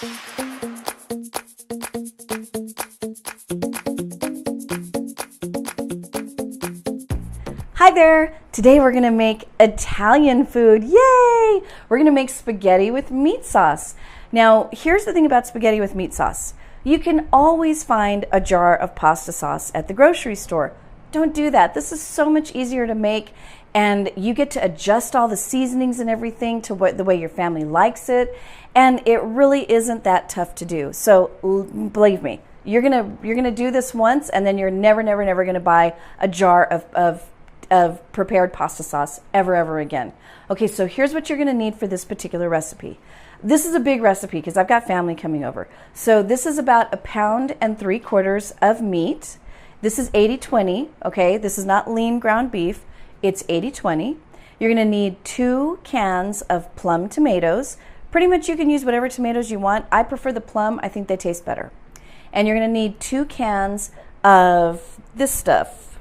Hi there! Today we're going to make Italian food. Yay! We're going to make spaghetti with meat sauce. Now, here's the thing about spaghetti with meat sauce. You can always find a jar of pasta sauce at the grocery store. Don't do that. This is so much easier to make, and you get to adjust all the seasonings and everything to the way your family likes it, and it really isn't that tough to do. So believe me, you're gonna do this once, and then you're never gonna buy a jar of prepared pasta sauce ever again. Okay, so here's what you're gonna need for this particular recipe. This is a big recipe because I've got family coming over. So this is about 1.75 pounds of meat. This is 80-20, okay? This is not lean ground beef, it's 80-20. You're gonna need 2 cans of plum tomatoes. Pretty much you can use whatever tomatoes you want. I prefer the plum, I think they taste better. And you're gonna need 2 cans of this stuff.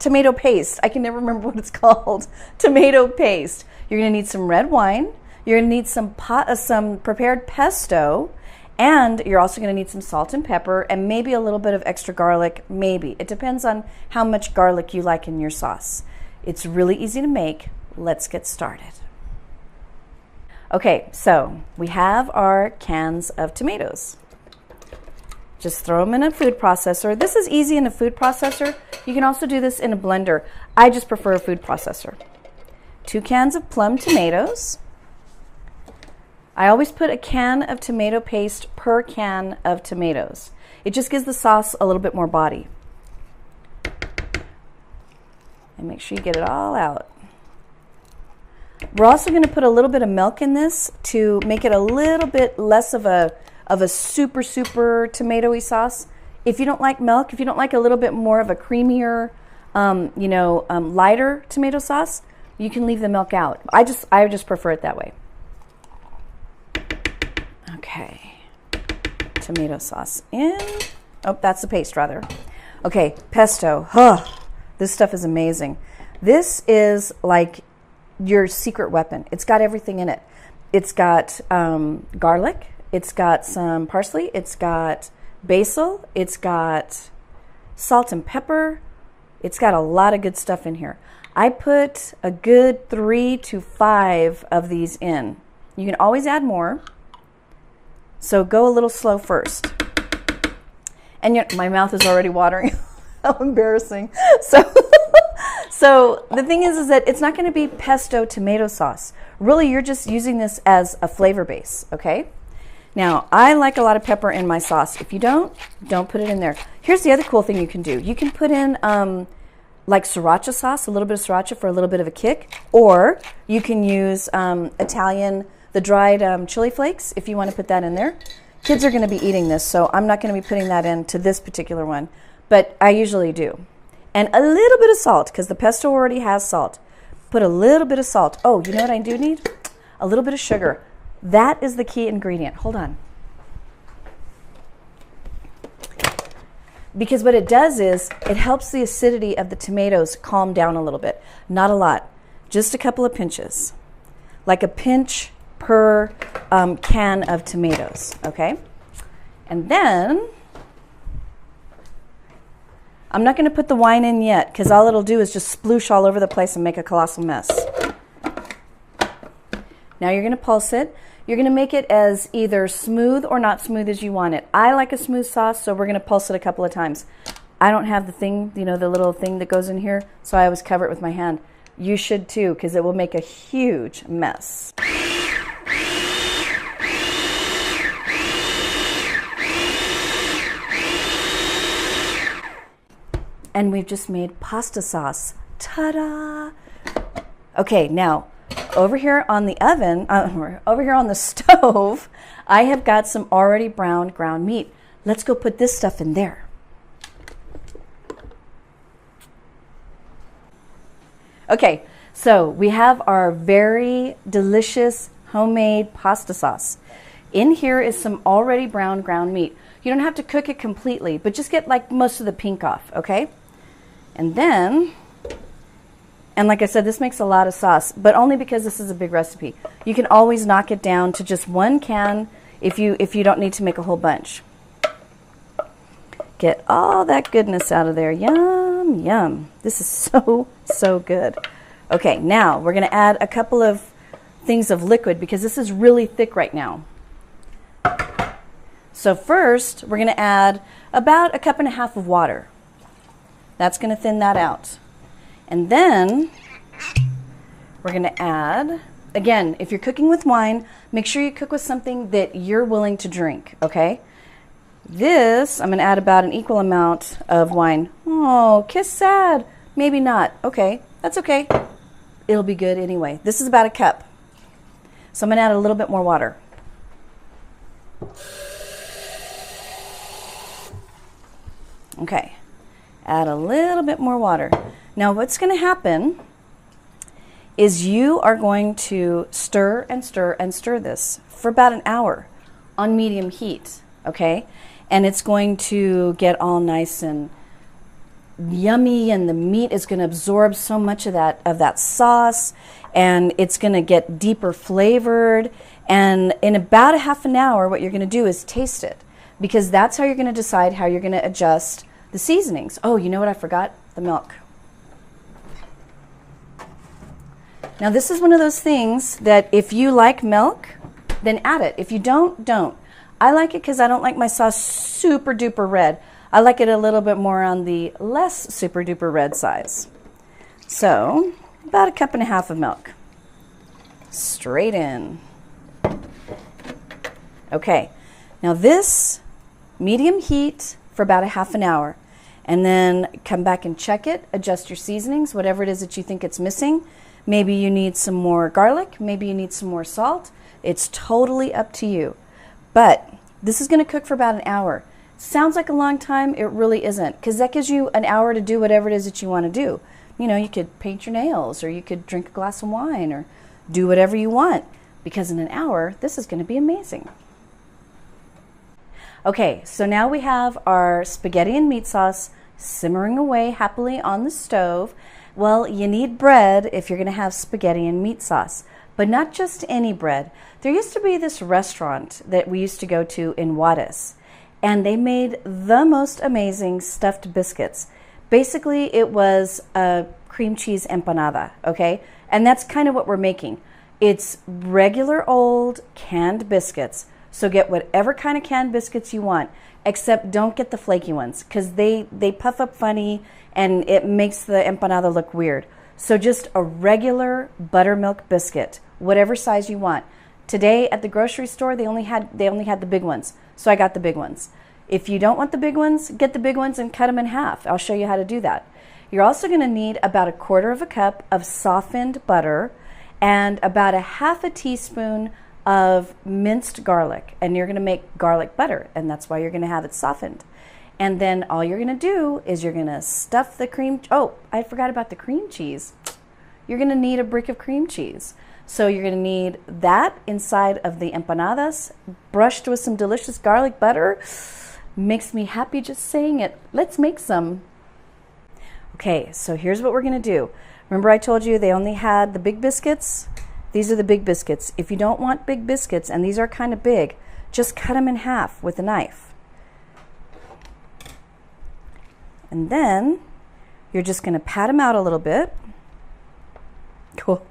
Tomato paste. I can never remember what it's called. Tomato paste. You're going to need some red wine. You're going to need some prepared pesto, and you're also going to need some salt and pepper and maybe a little bit of extra garlic, maybe. It depends on how much garlic you like in your sauce. It's really easy to make. Let's get started. Okay, so we have our cans of tomatoes. Just throw them in a food processor. This is easy in a food processor. You can also do this in a blender. I just prefer a food processor. 2 cans of plum tomatoes. I always put a can of tomato paste per can of tomatoes. It just gives the sauce a little bit more body. And make sure you get it all out. We're also going to put a little bit of milk in this to make it a little bit less of a super tomatoey sauce. If you don't like milk, if you don't like a little bit more of a creamier, lighter tomato sauce, you can leave the milk out. I just prefer it that way. Okay, tomato sauce in. Oh, that's the paste rather. Okay, pesto. This stuff is amazing. This is like your secret weapon. It's got everything in it. It's got garlic. It's got some parsley, it's got basil, it's got salt and pepper. It's got a lot of good stuff in here. I put a good 3 to 5 of these in. You can always add more, so go a little slow first. And my mouth is already watering. How embarrassing. So the thing is that it's not going to be pesto tomato sauce. Really, you're just using this as a flavor base, okay? Now, I like a lot of pepper in my sauce. If you don't put it in there. Here's the other cool thing you can do. You can put in like sriracha sauce, a little bit of sriracha for a little bit of a kick, or you can use the dried chili flakes if you want to put that in there. Kids are going to be eating this, so I'm not going to be putting that into this particular one, but I usually do. And a little bit of salt, because the pesto already has salt. Put a little bit of salt. Oh, you know what I do need? A little bit of sugar. That is the key ingredient. Hold on. Because what it does is it helps the acidity of the tomatoes calm down a little bit. Not a lot. Just a couple of pinches. Like a pinch per can of tomatoes. Okay? And then I'm not going to put the wine in yet because all it'll do is just sploosh all over the place and make a colossal mess. Now you're going to pulse it. You're going to make it as either smooth or not smooth as you want it. I like a smooth sauce, so we're going to pulse it a couple of times. I don't have the thing, the little thing that goes in here, so I always cover it with my hand. You should too, because it will make a huge mess. And we've just made pasta sauce. Ta-da! Okay, now, over here on the oven, over here on the stove, I have got some already browned ground meat. Let's go put this stuff in there. Okay, so we have our very delicious homemade pasta sauce. In here is some already browned ground meat. You don't have to cook it completely, but just get like most of the pink off, okay? And then, and like I said, this makes a lot of sauce, but only because this is a big recipe. You can always knock it down to just 1 can if you don't need to make a whole bunch. Get all that goodness out of there. Yum, yum. This is so good. Okay, now we're going to add a couple of things of liquid because this is really thick right now. So first, we're going to add about 1.5 cups of water. That's going to thin that out. And then we're going to add, again, if you're cooking with wine, make sure you cook with something that you're willing to drink, okay? This, I'm going to add about an equal amount of wine. Oh, kiss sad. Maybe not. Okay, that's okay. It'll be good anyway. This is about 1 cup. So I'm going to add a little bit more water. Okay, add a little bit more water. Now what's going to happen is you are going to stir and stir and stir this for about an hour on medium heat, okay? And it's going to get all nice and yummy, and the meat is going to absorb so much of that sauce, and it's going to get deeper flavored. And in about a half an hour, what you're going to do is taste it, because that's how you're going to decide how you're going to adjust the seasonings. Oh, you know what I forgot? The milk. Now this is one of those things that if you like milk, then add it. If you don't, don't. I like it because I don't like my sauce super duper red. I like it a little bit more on the less super duper red size. So about 1.5 cups of milk. Straight in. Okay, now this, medium heat for about a half an hour, and then come back and check it, adjust your seasonings, whatever it is that you think it's missing. Maybe you need some more garlic, maybe you need some more salt. It's totally up to you. But this is going to cook for about an hour. Sounds like a long time, it really isn't, because that gives you an hour to do whatever it is that you want to do. You know, you could paint your nails, or you could drink a glass of wine, or do whatever you want, because in an hour, this is going to be amazing. Okay, so now we have our spaghetti and meat sauce simmering away happily on the stove. Well, you need bread if you're going to have spaghetti and meat sauce, but not just any bread. There used to be this restaurant that we used to go to in Juarez, and they made the most amazing stuffed biscuits. Basically, it was a cream cheese empanada, okay? And that's kind of what we're making. It's regular old canned biscuits. So get whatever kind of canned biscuits you want, except don't get the flaky ones, because they puff up funny and it makes the empanada look weird. So just a regular buttermilk biscuit, whatever size you want. Today at the grocery store, they only had the big ones, so I got the big ones. If you don't want the big ones, get the big ones and cut them in half. I'll show you how to do that. You're also going to need about 1/4 cup of softened butter and about 1/2 teaspoon of minced garlic, and you're going to make garlic butter, and that's why you're going to have it softened. And then all you're going to do is you're going to stuff the cream. Oh, I forgot about the cream cheese. You're going to need a brick of cream cheese. So you're going to need that inside of the empanadas, brushed with some delicious garlic butter. Makes me happy just saying it. Let's make some. Okay, so here's what we're going to do. Remember I told you they only had the big biscuits? These are the big biscuits. If you don't want big biscuits, and these are kind of big, just cut them in half with a knife. And then you're just going to pat them out a little bit. Cool.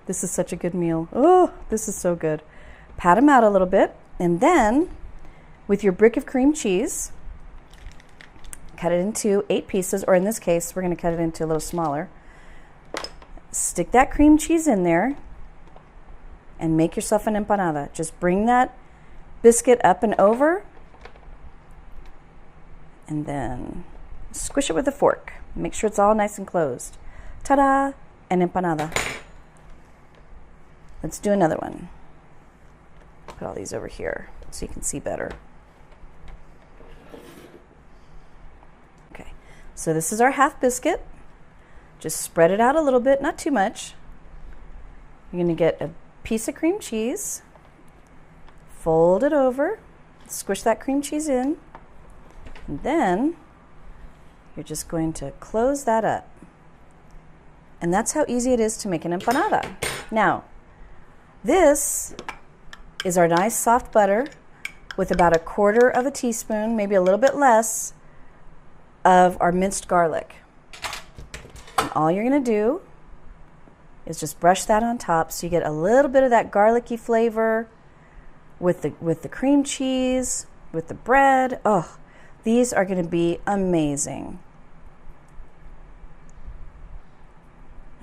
This is such a good meal. Oh, this is so good. Pat them out a little bit, and then with your brick of cream cheese, cut it into 8 pieces, or in this case, we're going to cut it into a little smaller. Stick that cream cheese in there and make yourself an empanada. Just bring that biscuit up and over, and then squish it with a fork. Make sure it's all nice and closed. Ta-da! An empanada. Let's do another one. Put all these over here so you can see better. Okay, so this is our half biscuit. Just spread it out a little bit, not too much. You're going to get a piece of cream cheese, fold it over, squish that cream cheese in, and then you're just going to close that up. And that's how easy it is to make an empanada. Now, this is our nice soft butter with about 1/4 of a teaspoon, maybe a little bit less, of our minced garlic. And all you're going to do is just brush that on top so you get a little bit of that garlicky flavor with the cream cheese, with the bread. Oh, these are going to be amazing.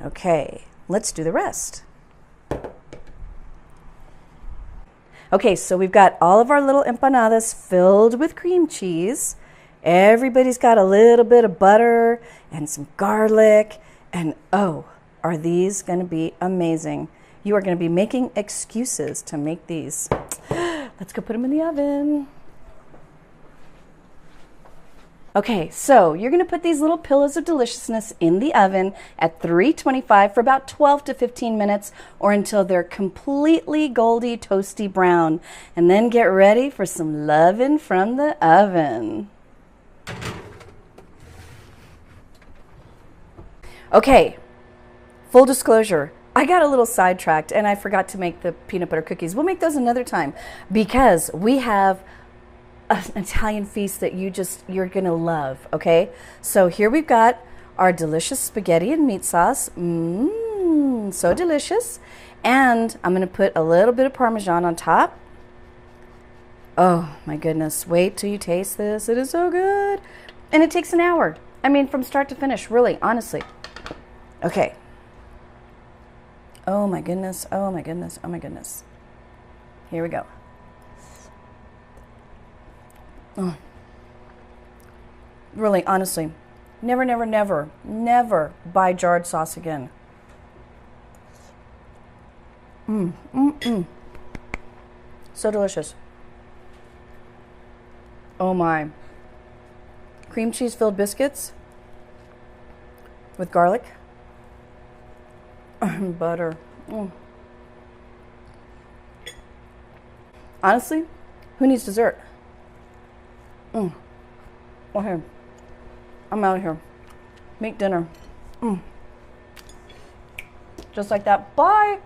Okay, let's do the rest. Okay, so we've got all of our little empanadas filled with cream cheese. Everybody's got a little bit of butter and some garlic. And oh, are these going to be amazing. You are going to be making excuses to make these. Let's go put them in the oven. Okay, so you're going to put these little pillows of deliciousness in the oven at 325 for about 12 to 15 minutes or until they're completely goldy, toasty brown. And then get ready for some lovin' from the oven. Okay, full disclosure, I got a little sidetracked and I forgot to make the peanut butter cookies. We'll make those another time because we have an Italian feast that you're gonna love, okay? So here we've got our delicious spaghetti and meat sauce. So delicious. And I'm gonna put a little bit of Parmesan on top. Oh my goodness, wait till you taste this. It is so good. And it takes an hour. I mean, from start to finish, really, honestly. Okay. Oh my goodness, oh my goodness, oh my goodness. Here we go. Oh. Really, honestly, never, never, never, never buy jarred sauce again. So delicious. Oh my. Cream cheese filled biscuits with garlic and butter. Honestly, who needs dessert? Okay, I'm out of here. Make dinner. Just like that. Bye.